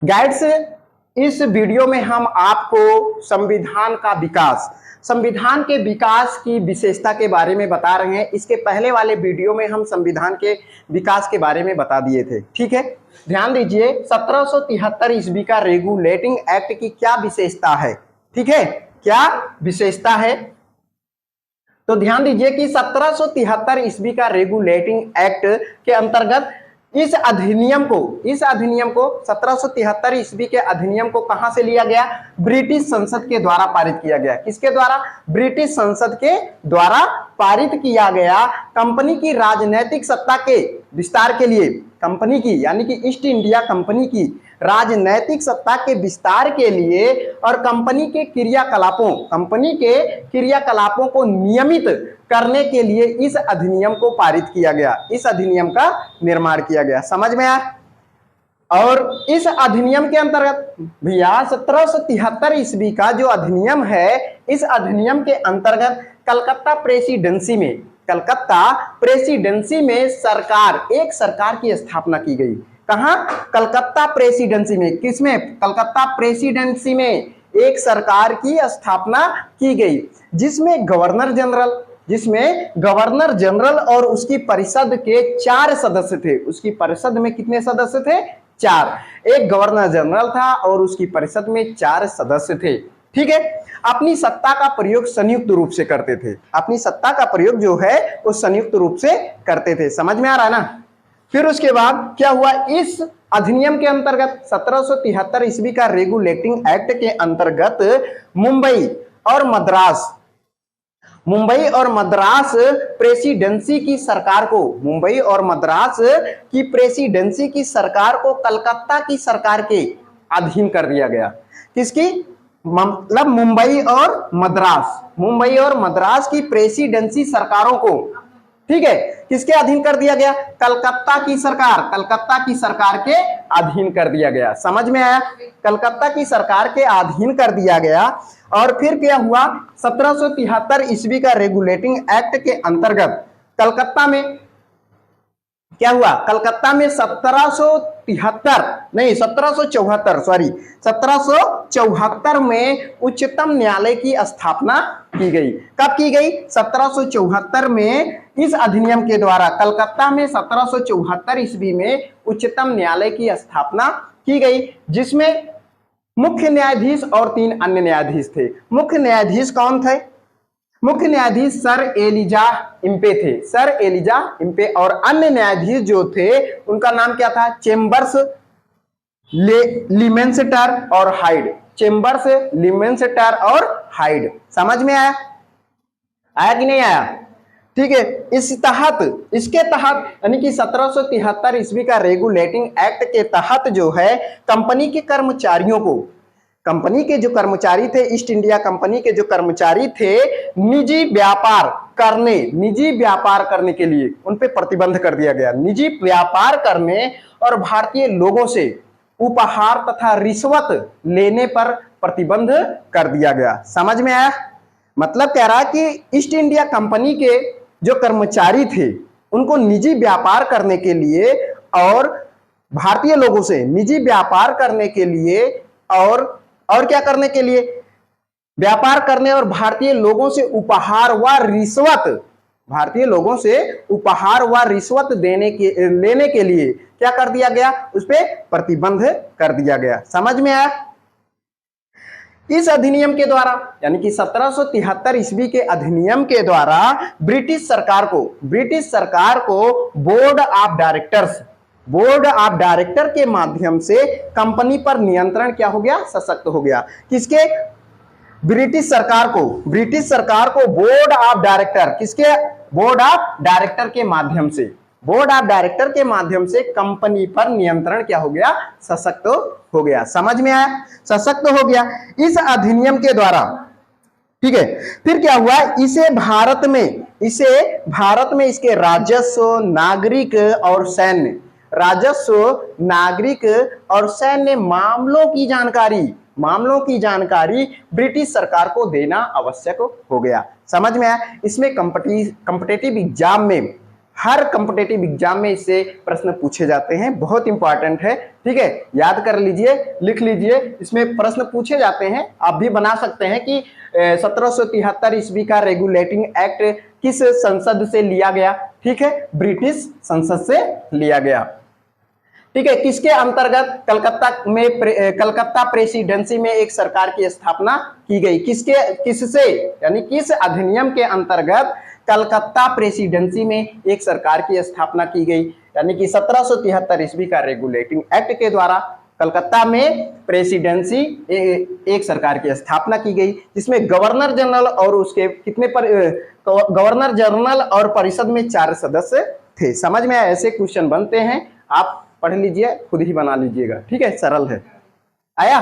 Guides, इस video में हम आपको संविधान के विकास की विशेषता के बारे में बता रहे हैं। इसके पहले वाले वीडियो में हम संविधान के विकास के बारे में बता दिए थे। ठीक है, ध्यान दीजिए 1773 ईस्वी का रेगुलेटिंग एक्ट की क्या विशेषता है। ठीक है, क्या विशेषता है तो ध्यान दीजिए कि 1773 ईस्वी का रेगुलेटिंग एक्ट के अंतर्गत इस अधिनियम को 1773 ईस्वी के अधिनियम को कहां से लिया गया? ब्रिटिश संसद के द्वारा पारित किया गया। किसके द्वारा? ब्रिटिश संसद के द्वारा पारित किया गया। कंपनी की राजनीतिक सत्ता के विस्तार के लिए, कंपनी की यानी कि ईस्ट इंडिया कंपनी की राजनैतिक सत्ता के विस्तार के लिए और कंपनी के क्रियाकलापों को नियमित करने के लिए इस अधिनियम को पारित किया गया, इस अधिनियम का निर्माण किया गया। समझ में आया? और इस अधिनियम के अंतर्गत भैया 1773 ईस्वी का जो अधिनियम है, इस अधिनियम के अंतर्गत कलकत्ता प्रेसिडेंसी में एक सरकार की स्थापना की गई। कहां? कलकत्ता प्रेसिडेंसी में। किसमें? कलकत्ता प्रेसिडेंसी में एक सरकार की स्थापना की गई, जिसमें गवर्नर जनरल और उसकी परिषद के 4 सदस्य थे। उसकी परिषद में कितने सदस्य थे? 4। एक गवर्नर जनरल था और उसकी परिषद में 4 सदस्य थे। ठीक है, अपनी सत्ता का प्रयोग संयुक्त रूप से करते थे। अपनी सत्ता का प्रयोग जो है वो संयुक्त रूप से करते थे। समझ में आ रहा है ना? फिर उसके बाद क्या हुआ? इस अधिनियम के अंतर्गत 1773 ईस्वी का रेगुलेटिंग एक्ट के अंतर्गत मुंबई और मद्रास प्रेसिडेंसी की सरकार को कलकत्ता की सरकार के अधीन कर दिया गया। किसकी? मतलब मुंबई और मद्रास की प्रेसिडेंसी सरकारों को, ठीक है, किसके अधीन कर दिया गया? कलकत्ता की सरकार के अधीन कर दिया गया। समझ में आया? कलकत्ता की सरकार के अधीन कर दिया गया। और फिर क्या हुआ? 1773 ईस्वी का रेगुलेटिंग एक्ट के अंतर्गत कलकत्ता में क्या हुआ? कलकत्ता में 1774 में उच्चतम न्यायालय की स्थापना की गई। कब की गई? 1774 में इस अधिनियम के द्वारा कलकत्ता में 1774 ईस्वी में उच्चतम न्यायालय की स्थापना की गई, जिसमें मुख्य न्यायाधीश और 3 अन्य न्यायाधीश थे। मुख्य न्यायाधीश कौन थे? मुख्य न्यायाधीश सर एलिजाह इम्पे और अन्य न्यायाधीश जो थे उनका नाम क्या था? चेम्बर्स, लिमेंस्टर और हाइड। समझ में आया? आया कि नहीं आया? ठीक है, इसके तहत यानी कि 1773 ईस्वी का रेगुलेटिंग एक्ट के तहत जो है कंपनी के जो कर्मचारी थे, ईस्ट इंडिया कंपनी के जो कर्मचारी थे, निजी व्यापार करने के लिए उन पे प्रतिबंध कर दिया गया। निजी व्यापार करने और भारतीय लोगों से उपहार तथा रिश्वत लेने पर प्रतिबंध कर दिया गया। समझ में आया? मतलब कह रहा कि ईस्ट इंडिया कंपनी के जो कर्मचारी थे उनको निजी व्यापार करने के लिए और भारतीय लोगों से निजी व्यापार करने के लिए और क्या करने के लिए? व्यापार करने और भारतीय लोगों से उपहार व रिश्वत लेने के लिए क्या कर दिया गया? उस पे प्रतिबंध कर दिया गया। समझ में आया? इस अधिनियम के द्वारा यानी कि 1773 ईस्वी के अधिनियम के द्वारा ब्रिटिश सरकार को बोर्ड ऑफ डायरेक्टर के माध्यम से कंपनी पर नियंत्रण क्या हो गया? सशक्त हो गया। किसके? ब्रिटिश सरकार को बोर्ड ऑफ डायरेक्टर के माध्यम से कंपनी पर नियंत्रण क्या हो गया? सशक्त हो गया। समझ में आया? सशक्त हो गया इस अधिनियम के द्वारा। ठीक है, फिर क्या हुआ? इसे भारत में इसके राजस्व, नागरिक और सैन्य मामलों की जानकारी ब्रिटिश सरकार को देना आवश्यक हो गया। समझ में आया? इसमें हर कॉम्पिटिटिव एग्जाम में इससे प्रश्न पूछे जाते हैं, बहुत इंपॉर्टेंट है। ठीक है, याद कर लीजिए, लिख लीजिए, इसमें प्रश्न पूछे जाते हैं, आप भी बना सकते हैं कि 1773 ईस्वी का रेगुलेटिंग एक्ट किस संसद से लिया गया। ठीक है, ब्रिटिश संसद से लिया गया। ठीक है, किसके अंतर्गत कलकत्ता प्रेसिडेंसी में एक सरकार की स्थापना की गई, किससे यानी किस अधिनियम के अंतर्गत कलकत्ता प्रेसिडेंसी में एक सरकार की स्थापना की गई, यानी कि 1773 ईस्वी का रेगुलेटिंग एक्ट के द्वारा कलकत्ता में प्रेसिडेंसी एक सरकार की स्थापना की गई, जिसमें गवर्नर जनरल और उसके गवर्नर जनरल और परिषद में 4 सदस्य थे। समझ में आया, ऐसे क्वेश्चन बनते हैं, आप पढ़ लीजिए, खुद ही बना लीजिएगा। ठीक है, सरल है। आया।